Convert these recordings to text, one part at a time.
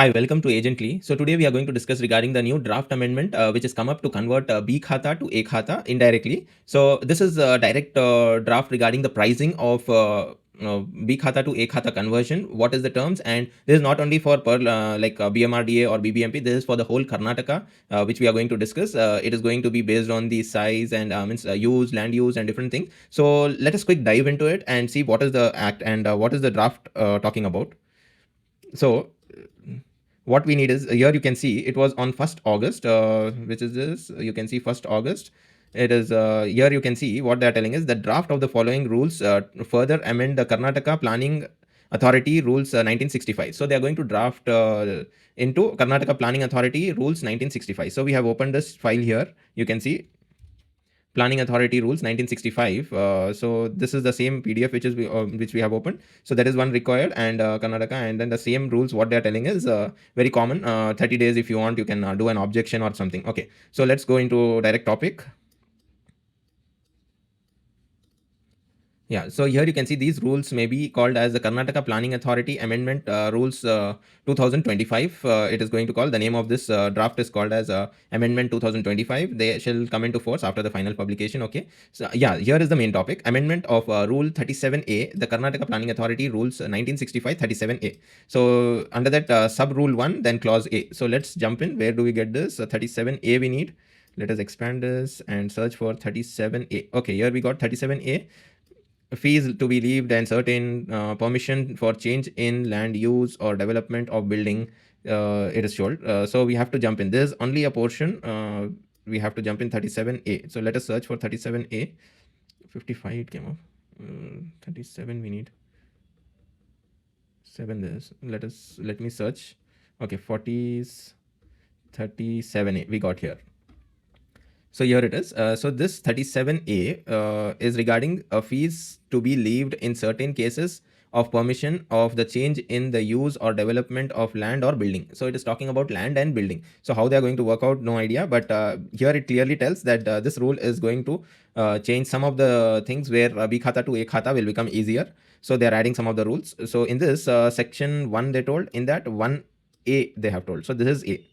Hi, welcome to Agently. So today we are going to discuss regarding the new draft amendment which has come up to convert B Khata to A Khata indirectly. So this is a direct draft regarding the pricing of B Khata to A Khata conversion. What is the terms? And this is not only for BMRDA or BBMP. This is for the whole Karnataka, which we are going to discuss. It is going to be based on the size and use, land use, and different things. So let us quick dive into it and see what is the act and what is the draft talking about. So what we need is here you can see it was on 1st August, which is this. You can see 1st August. It is here you can see what they are telling is the draft of the following rules further amend the Karnataka Planning Authority Rules 1965. So they are going to draft into Karnataka Planning Authority Rules 1965. So we have opened this file here. You can see Planning Authority Rules 1965. So this is the same PDF which we have opened. So that is one required, and Karnataka, and then the same rules. What they are telling is very common. 30 days if you want, you can do an objection or something. Okay, so let's go into direct topic. Yeah, so here you can see these rules may be called as the Karnataka Planning Authority Amendment Rules 2025. It is going to call, the name of this draft is called as Amendment 2025. They shall come into force after the final publication. Okay, so yeah, here is the main topic. Amendment of Rule 37A, the Karnataka Planning Authority Rules 1965 37A. So under that sub rule 1, then clause A. So let's jump in. Where do we get this? 37A we need. Let us expand this and search for 37A. Okay, here we got 37A. Fees to be levied and certain permission for change in land use or development of building, it is short. So we have to jump in. There's only a portion. We have to jump in 37A. So let us search for 37A. 55 it came up. 37 we need. 7 this. Let me search. Okay, 40s 37A we got here. So here it is. So this 37A is regarding fees to be levied in certain cases of permission of the change in the use or development of land or building. So it is talking about land and building. So how they are going to work out, no idea. But here it clearly tells that this rule is going to change some of the things where B Khata to A Khata will become easier. So they are adding some of the rules. So in this section 1 they told, in that 1A they have told. So this is A.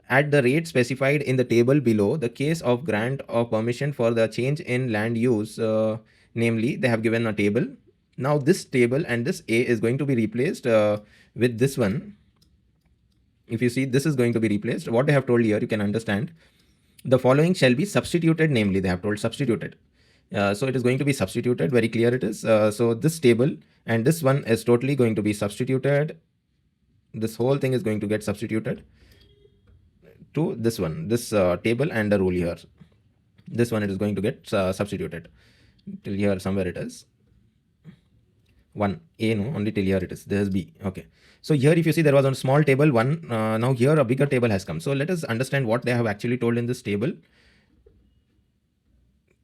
At the rate specified in the table below, the case of grant of permission for the change in land use, namely, they have given a table. Now, this table and this A is going to be replaced with this one. If you see, this is going to be replaced. What they have told here, you can understand. The following shall be substituted, namely, they have told substituted. So it is going to be substituted, very clear it is. So this table and this one is totally going to be substituted. This whole thing is going to get substituted to this one, this table and the rule here. This one it is going to get substituted till here somewhere it is. 1A, no, only till here it is. This is B. Okay. So here if you see there was a small table 1, now here a bigger table has come. So let us understand what they have actually told in this table.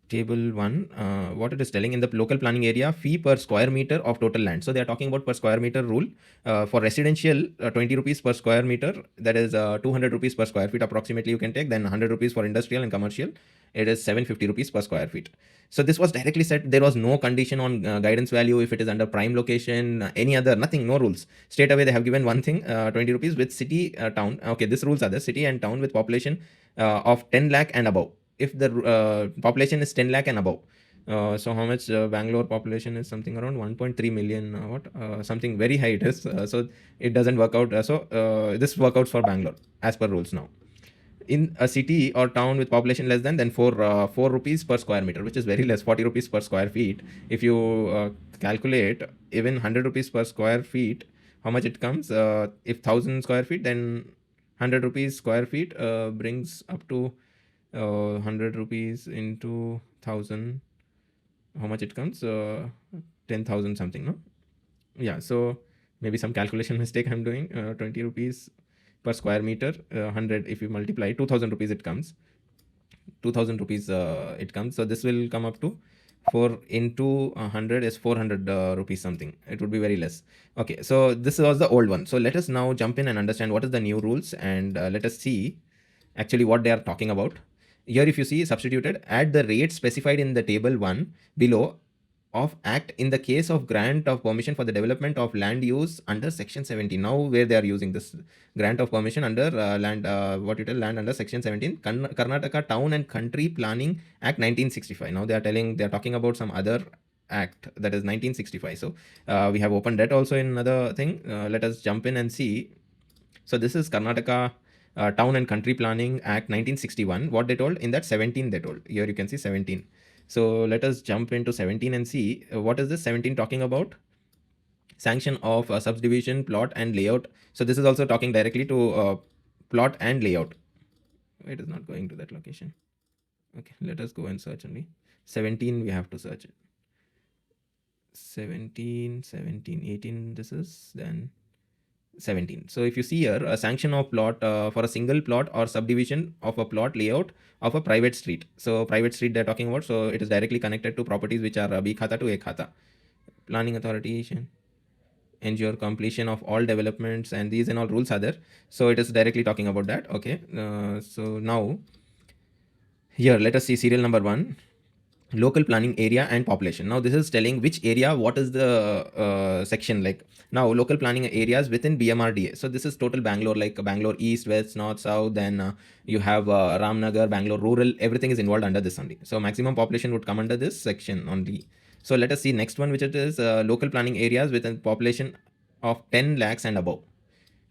Table 1, what it is telling in the local planning area, fee per square meter of total land. So they are talking about per square meter rule. For residential, 20 rupees per square meter, that is 200 rupees per square feet approximately you can take. Then 100 rupees for industrial and commercial, it is 750 rupees per square feet. So this was directly set. There was no condition on guidance value, if it is under prime location, any other, nothing, no rules. Straight away they have given one thing, 20 rupees with city, town. Okay, these rules are the city and town with population of 10 lakh and above. If the population is 10 lakh and above. So how much Bangalore population is? Something around 1.3 million. Something very high it is. So it doesn't work out. This workouts for Bangalore as per rules now. In a city or town with population less than 4 rupees per square meter, which is very less, 40 rupees per square feet. If you calculate even 100 rupees per square feet, how much it comes? If 1000 square feet, then 100 rupees square feet brings up to 100 rupees into 1000, how much it comes? 10,000 something, no? Yeah, so maybe some calculation mistake I'm doing. 20 rupees per square meter, 100, if you multiply 2000 rupees it comes. 2000 rupees it comes. So this will come up to 4 into 100 is 400 rupees something. It would be very less. Okay, so this was the old one. So let us now jump in and understand what is the new rules, and let us see actually what they are talking about. Here if you see substituted, at the rate specified in the table 1 below, of Act in the case of grant of permission for the development of land use under Section 17. Now, where they are using this grant of permission under land under Section 17, Karnataka Town and Country Planning Act 1965. Now, they are talking about some other act, that is 1965. So, we have opened that also in another thing. Let us jump in and see. So, this is Karnataka Town and Country Planning Act 1961. What they told in that 17, they told. Here you can see 17. So let us jump into 17 and see what is this 17 talking about. Sanction of subdivision, plot and layout. So this is also talking directly to plot and layout. It is not going to that location. Okay, let us go and search only. 17 we have to search it. 17, 18 this is, then 17. So if you see here, a sanction of plot for a single plot or subdivision of a plot layout of a private street. So private street they're talking about. So it is directly connected to properties which are B Khata to A Khata. Planning authority ensure completion of all developments, and these and all rules are there. So it is directly talking about that. Okay. So now here let us see serial number 1. Local planning area and population. Now this is telling which area, what is the section like. Now local planning areas within BMRDA. So this is total Bangalore, like Bangalore East, West, North, South. Then you have Ramnagar, Bangalore Rural. Everything is involved under this only. So maximum population would come under this section only. So let us see next one, which it is local planning areas with a population of 10 lakhs and above.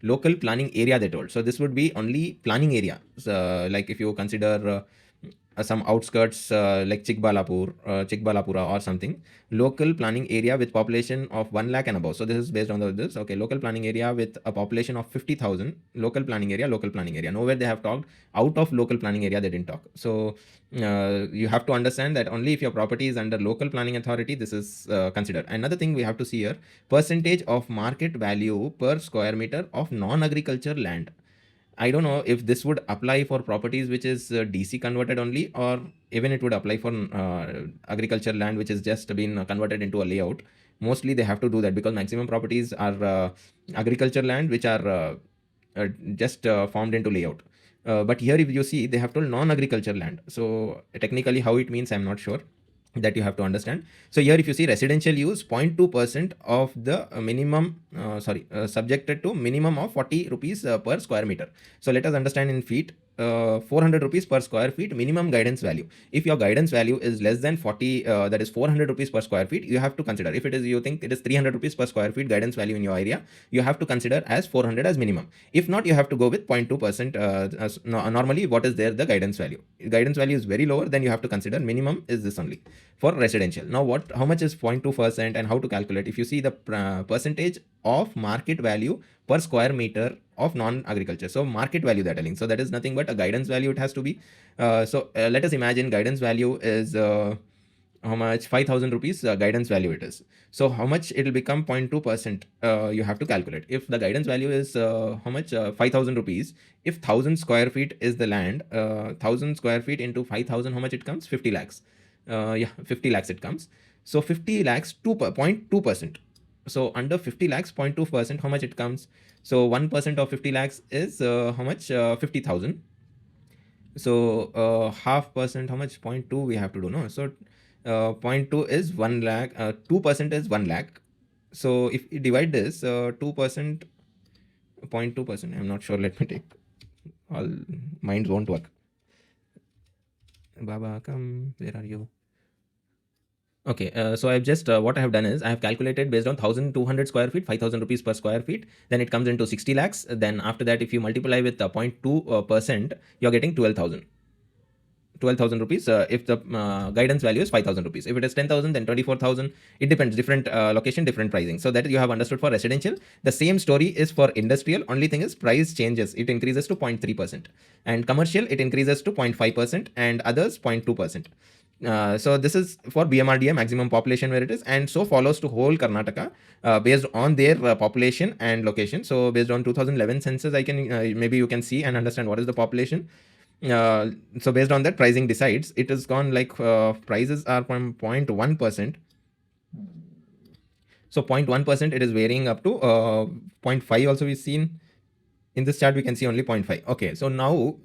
Local planning area they told. So this would be only planning area. So, like if you consider some outskirts like Chikbalapura or something, local planning area with population of 1 lakh and above. So this is based on this. Okay, local planning area with a population of 50,000. Local planning area. Nowhere they have talked out of local planning area, they didn't talk. So you have to understand that only if your property is under local planning authority, this is considered. Another thing we have to see here, percentage of market value per square meter of non-agriculture land. I don't know if this would apply for properties which is DC converted only, or even it would apply for agriculture land which has just been converted into a layout. Mostly they have to do that because maximum properties are agriculture land which are just formed into layout. But here if you see, they have told non-agriculture land. So technically how it means, I'm not sure. That you have to understand. So here if you see residential use, 0.2% of the minimum subjected to minimum of 40 rupees per square meter. So let us understand in feet. 400 rupees per square feet minimum guidance value. If your guidance value is less than 40, that is 400 rupees per square feet, you have to consider. If it is, you think it is 300 rupees per square feet guidance value in your area, you have to consider as 400 as minimum. If not, you have to go with 0.2%. Normally what is there, the guidance value. Guidance value is very lower, then you have to consider minimum is this only for residential. Now how much is 0.2% and how to calculate? If you see the percentage of market value per square meter of non-agriculture. So market value they're telling. So that is nothing but a guidance value it has to be. Let us imagine guidance value is how much, 5,000 rupees guidance value it is. So how much it will become 0.2%, you have to calculate. If the guidance value is how much, 5,000 rupees, if 1,000 square feet is the land, 1,000 square feet into 5,000, how much it comes? 50 lakhs. 50 lakhs it comes. So 50 lakhs 0.2%. So under 50 lakhs 0.2%, how much it comes? So 1% of 50 lakhs is how much? 50,000. So half percent, how much? 0.2 we have to do, no? So 0.2 is 1 lakh, 2% is 1 lakh. So if you divide this, 2%, 0.2%, I'm not sure, let me take, all minds won't work. Baba, come, where are you? Okay, so I've just, what I have done is I have calculated based on 1,200 square feet, 5,000 rupees per square feet. Then it comes into 60 lakhs. Then after that, if you multiply with 0.2%, you're getting 12,000. 12,000 rupees if the guidance value is 5,000 rupees. If it is 10,000, then 24,000. It depends, different location, different pricing. So that you have understood for residential. The same story is for industrial. Only thing is price changes. It increases to 0.3%. And commercial, it increases to 0.5%, and others 0.2%. So this is for BMRDA maximum population where it is, and so follows to whole Karnataka based on their population and location. So based on 2011 census, I can maybe you can see and understand what is the population. So based on that, pricing decides. It has gone like prices are from 0.1%. So 0.1% it is varying up to 0.5 also we've seen. In this chart we can see only 0.5. Okay, so now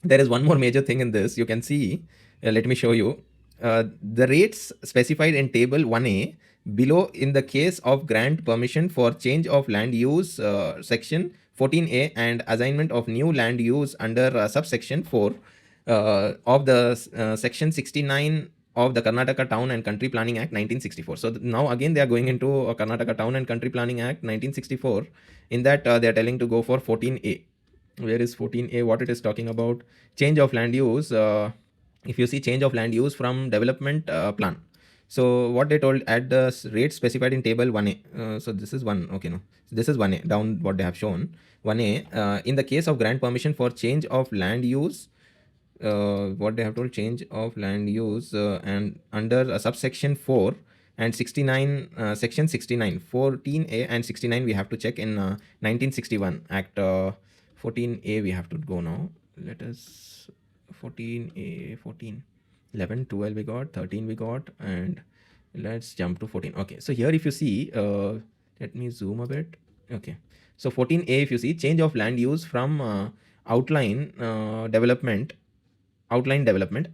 there is one more major thing in this. You can see, let me show you. the rates specified in table 1A below in the case of grant permission for change of land use section 14A and assignment of new land use under subsection 4 of the section 69 of the Karnataka Town and Country Planning Act 1964. So now again they are going into Karnataka Town and Country Planning Act 1964. In that they are telling to go for 14A. Where is 14A? What it is talking about? Change of land use. If you see change of land use from development plan. So what they told at the rate specified in table 1A. So this is 1. Okay, no. So this is 1A down what they have shown. 1A. In the case of grant permission for change of land use, what they have told change of land use and under subsection 4 and 69 section 69 14A and 69 we have to check in 1961 act 14A we have to go now. Let us 14A 14 11 12 we got 13 we got and let's jump to 14. Okay, so here if you see let me zoom a bit. Okay, so 14A if you see change of land use from outline development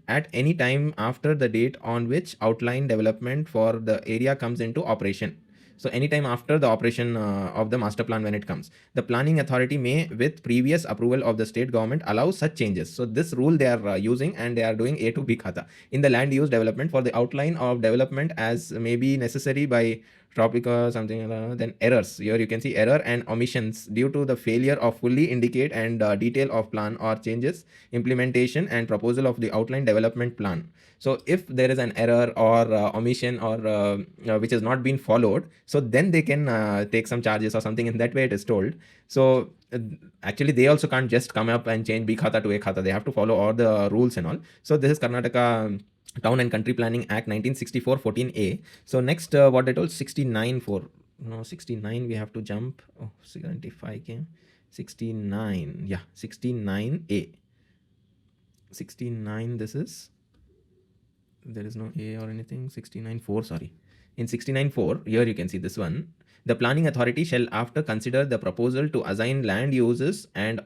at any time after the date on which outline development for the area comes into operation. So anytime after the operation of the master plan when it comes, the planning authority may, with previous approval of the state government, allow such changes. So this rule they are using and they are doing A to B Khata in the land use development for the outline of development as may be necessary by tropical something then errors. Here you can see error and omissions due to the failure of fully indicate and detail of plan or changes implementation and proposal of the outline development plan. So if there is an error or omission or which has not been followed, so then they can take some charges or something. In that way it is told. So actually they also can't just come up and change B Khata to A Khata. They have to follow all the rules and all. So this is Karnataka Town and Country Planning Act 1964 14A. So next what I told 69 for no 69 we have to jump. Oh, 75 came 69. Yeah, 69A. 69 this is, there is no A or anything. 69.4, sorry. In 69.4 here you can see this one. The planning authority shall after consider the proposal to assign land uses and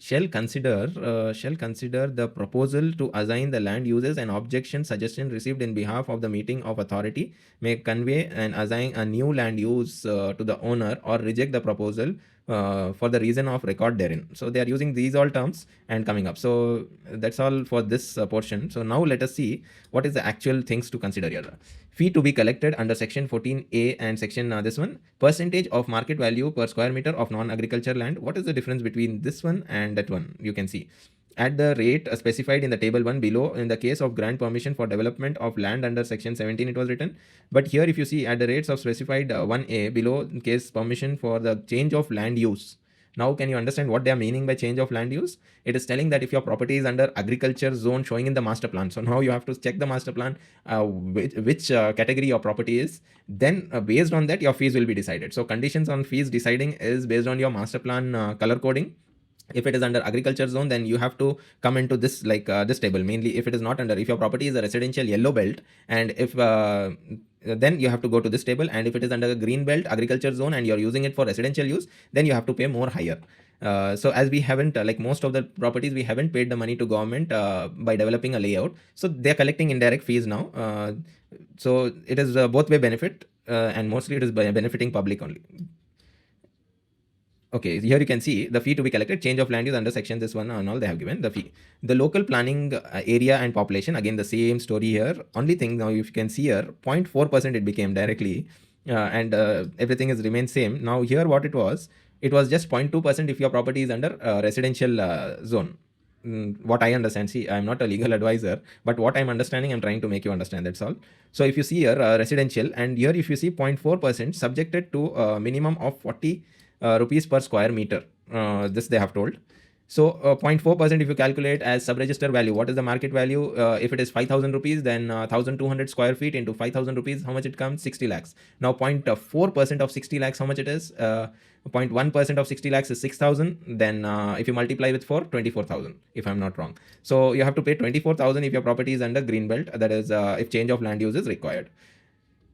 shall consider the proposal to assign the land uses and objection suggestion received in behalf of the meeting of authority may convey and assign a new land use to the owner or reject the proposal for the reason of record therein. So they are using these all terms and coming up. So that's all for this portion. So now let us see what is the actual things to consider here. Fee to be collected under section 14A and section this one, percentage of market value per square meter of non-agriculture land. What is the difference between this one and that one? You can see at the rate specified in the table 1 below. In the case of grant permission for development of land under section 17 it was written, but here if you see at the rates of specified 1A below in case permission for the change of land use. Now can you understand what they are meaning by change of land use? It is telling that if your property is under agriculture zone showing in the master plan, so now you have to check the master plan which category your property is, then based on that your fees will be decided. So conditions on fees deciding is based on your master plan color coding. If it is under agriculture zone, then you have to come into this like this table mainly. If it is not under, if your property is a residential yellow belt, and if then you have to go to this table, and if it is under a green belt agriculture zone and you're using it for residential use, then you have to pay more higher. So as we haven't like most of the properties we haven't paid the money to government by developing a layout, so they're collecting indirect fees now. So it is both way benefit and mostly it is benefiting public only. Okay, here you can see the fee to be collected, change of land use under section this one and all they have given the fee. The local planning area and population, again the same story here. Only thing now if you can see here 0.4% it became directly and everything is remained same. Now here what it was just 0.2% if your property is under residential zone. What I understand, see I'm not a legal advisor, but what I'm understanding I'm trying to make you understand, that's all. So if you see here residential, and here if you see 0.4% subjected to a minimum of 40 rupees per square meter, this they have told. So 0.4% if you calculate as sub-register value, what is the market value? If it is 5,000 rupees, then 1,200 square feet into 5,000 rupees, how much it comes? 60 lakhs. Now 0.4% of 60 lakhs, how much it is? 0.1% of 60 lakhs is 6,000. Then if you multiply with 4, 24,000, if I'm not wrong. So you have to pay 24,000 if your property is under green belt, that is if change of land use is required.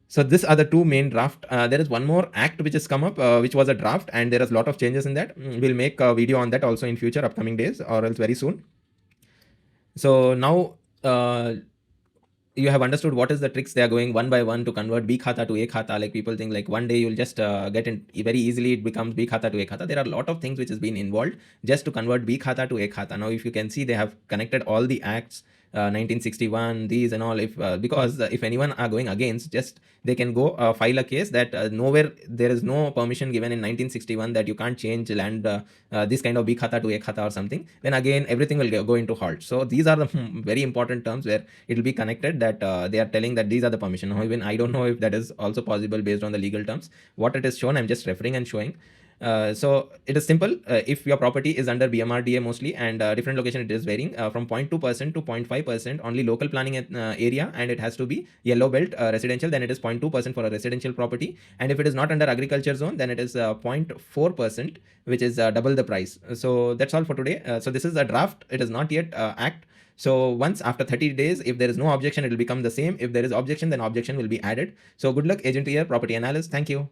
So these are the two main draft. There is one more act which has come up, which was a draft, and there is a lot of changes in that. We'll make a video on that also in future upcoming days or else very soon. So now you have understood what is the tricks they are going one by one to convert B Khata to A Khata. Like people think like one day you'll just get in very easily it becomes B Khata to A Khata. There are a lot of things which has been involved just to convert B Khata to A Khata. Now if you can see they have connected all the acts, 1961, these and all. If because if anyone are going against, just they can go file a case that nowhere there is no permission given in 1961 that you can't change land this kind of B Khata to A Khata or something. Then again everything will go into halt. So these are the very important terms where it will be connected that they are telling that these are the permission. Now even I don't know if that is also possible based on the legal terms. What it is shown, I'm just referring and showing. So it is simple. If your property is under BMRDA mostly and different location, it is varying from 0.2% to 0.5% only local planning area, and it has to be yellow belt residential. Then it is 0.2% for a residential property, and if it is not under agriculture zone, then it is 0.4%, which is double the price. So that's all for today. So this is a draft. It is not yet act. So once after 30 days, if there is no objection, it will become the same. If there is objection, then objection will be added. So good luck, agent here, property analyst. Thank you.